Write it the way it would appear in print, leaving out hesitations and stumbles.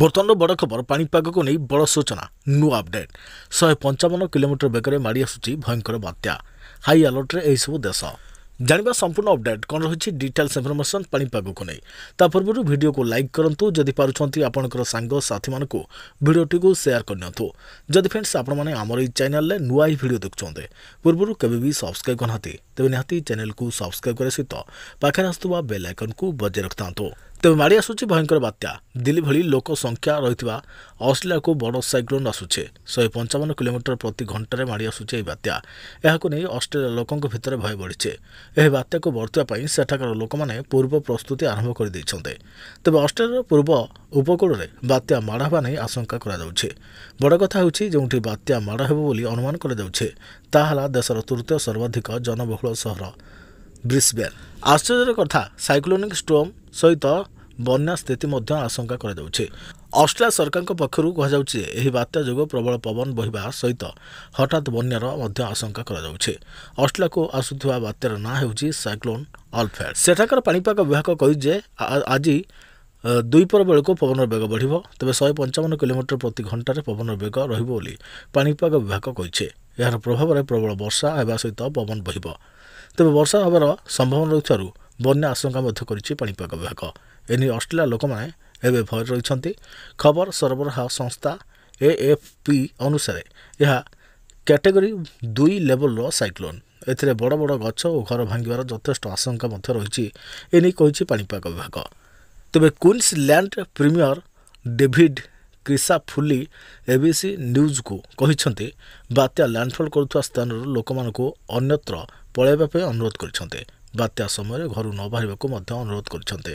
ବର୍ତ୍ତମାନର ବଡ଼ ଖବର ପାଣିପାଗକୁ ନେଇ ବଡ଼ ସୂଚନା ନୂଆ ଅପଡେଟ୍ 155 କିଲୋମିଟର ବେଗରେ ମାଡ଼ି ଆସୁଛି ଭୟଙ୍କର ବାତ୍ୟା ହାଇ ଆଲର୍ଟରେ ଏହିସବୁ ଦେଶ ଜାଣିବା ସମ୍ପୂର୍ଣ୍ଣ ଅପଡେଟ୍ କ'ଣ ରହିଛି ଡିଟେଲ୍ସ ଇନଫର୍ମେସନ୍ ପାଣିପାଗକୁ ନେଇ ତା ପୂର୍ବରୁ ଭିଡ଼ିଓକୁ ଲାଇକ୍ କରନ୍ତୁ ଯଦି ପାରୁଛନ୍ତି ଆପଣଙ୍କର ସାଙ୍ଗସାଥୀମାନଙ୍କୁ ଭିଡ଼ିଓଟିକୁ ସେୟାର କରିନିଅନ୍ତୁ ଯଦି ଫ୍ରେଣ୍ଡସ୍ ଆପଣମାନେ ଆମର ଏହି ଚ୍ୟାନେଲରେ ନୂଆ ହିଁ ଭିଡ଼ିଓ ଦେଖୁଛନ୍ତି ପୂର୍ବରୁ କେବେ ବି ସବସ୍କ୍ରାଇବ୍ କରିନାହାନ୍ତି ତେବେ ନିହାତି ଚ୍ୟାନେଲକୁ ସବସ୍କ୍ରାଇବ୍ କରିବା ସହିତ ପାଖରେ ଆସୁଥିବା ବେଲ୍ ଆଇକନ୍କୁ ବଜାୟ ରଖିଥାନ୍ତୁ ତେବେ ମାଡ଼ି ଆସୁଛି ଭୟଙ୍କର ବାତ୍ୟା ଦିଲ୍ଲୀ ଭଳି ଲୋକ ସଂଖ୍ୟା ରହିଥିବା ଅଷ୍ଟ୍ରେଲିଆକୁ ବଡ଼ ସାଇକ୍ଲୋନ୍ ଆସୁଛି 155 କିଲୋମିଟର ପ୍ରତି ଘଣ୍ଟାରେ ମାଡ଼ି ଆସୁଛି ଏହି ବାତ୍ୟା ଏହାକୁ ନେଇ ଅଷ୍ଟ୍ରେଲିଆ ଲୋକଙ୍କ ଭିତରେ ଭୟ ବଢ଼ିଛି ଏହି ବାତ୍ୟାକୁ ବର୍ତ୍ତିବା ପାଇଁ ସେଠାକାର ଲୋକମାନେ ପୂର୍ବ ପ୍ରସ୍ତୁତି ଆରମ୍ଭ କରିଦେଇଛନ୍ତି ତେବେ ଅଷ୍ଟ୍ରେଲିଆର ପୂର୍ବ ଉପକୂଳରେ ବାତ୍ୟା ମାଡ଼ ହେବା ନେଇ ଆଶଙ୍କା କରାଯାଉଛି ବଡ଼ କଥା ହେଉଛି ଯେଉଁଠି ବାତ୍ୟା ମାଡ଼ ହେବ ବୋଲି ଅନୁମାନ କରାଯାଉଛି ତାହା ହେଲା ଦେଶର ତୃତୀୟ ସର୍ବାଧିକ ଜନବହୁଳ ସହର ବ୍ରିସବେନ୍ ଆଶ୍ଚର୍ଯ୍ୟର କଥା ସାଇକ୍ଲୋନିକ୍ ଷ୍ଟର୍ମ ସହିତ ବନ୍ୟା ସ୍ଥିତି ମଧ୍ୟ ଆଶଙ୍କା କରାଯାଉଛି ଅଷ୍ଟ୍ରେଲିଆ ସରକାରଙ୍କ ପକ୍ଷରୁ କୁହାଯାଉଛି ଯେ ଏହି ବାତ୍ୟା ଯୋଗୁଁ ପ୍ରବଳ ପବନ ବହିବା ସହିତ ହଠାତ୍ ବନ୍ୟାର ମଧ୍ୟ ଆଶଙ୍କା କରାଯାଉଛି ଅଷ୍ଟ୍ରେଲିଆକୁ ଆସୁଥିବା ବାତ୍ୟାର ନାଁ ହେଉଛି ସାଇକ୍ଲୋନ୍ ଆଲଫ୍ରେଡ୍ ସେଠାକାର ପାଣିପାଗ ବିଭାଗ କହିଛି ଯେ ଆଜି ଦ୍ୱିପହର ବେଳକୁ ପବନର ବେଗ ବଢ଼ିବ ତେବେ 155 କିଲୋମିଟର ପ୍ରତି ଘଣ୍ଟାରେ ପବନର ବେଗ ରହିବ ବୋଲି ପାଣିପାଗ ବିଭାଗ କହିଛି ଏହାର ପ୍ରଭାବରେ ପ୍ରବଳ ବର୍ଷା ହେବା ସହିତ ପବନ ବହିବ ତେବେ ବର୍ଷା ହେବାର ସମ୍ଭାବନା ରହିଥିବାରୁ ବନ୍ୟା ଆଶଙ୍କା ମଧ୍ୟ କରିଛି ପାଣିପାଗ ବିଭାଗ ଏନେଇ ଅଷ୍ଟ୍ରେଲିଆ ଲୋକମାନେ ଏବେ ଭୟରେ ରହିଛନ୍ତି ଖବର ସରବରାହ ସଂସ୍ଥା AFP ଅନୁସାରେ ଏହା କ୍ୟାଟେଗୋରୀ 2 ଲେଭେଲର ସାଇକ୍ଲୋନ୍ ଏଥିରେ ବଡ଼ ବଡ଼ ଗଛ ଓ ଘର ଭାଙ୍ଗିବାର ଯଥେଷ୍ଟ ଆଶଙ୍କା ମଧ୍ୟ ରହିଛି ଏନେଇ କହିଛି ପାଣିପାଗ ବିଭାଗ ତେବେ କୁଇନ୍ସଲ୍ୟାଣ୍ଡ ପ୍ରିମିୟର ଡେଭିଡ୍ କ୍ରିସାଫୁଲି ABC ନ୍ୟୁଜ୍କୁ କହିଛନ୍ତି ବାତ୍ୟା ଲ୍ୟାଣ୍ଡଫଲ୍ କରୁଥିବା ସ୍ଥାନରୁ ଲୋକମାନଙ୍କୁ ଅନ୍ୟତ୍ର ପଳାଇବା ପାଇଁ ଅନୁରୋଧ କରିଛନ୍ତି ବାତ୍ୟା ସମୟରେ ଘରୁ ନ ବାହାରିବାକୁ ମଧ୍ୟ ଅନୁରୋଧ କରିଛନ୍ତି।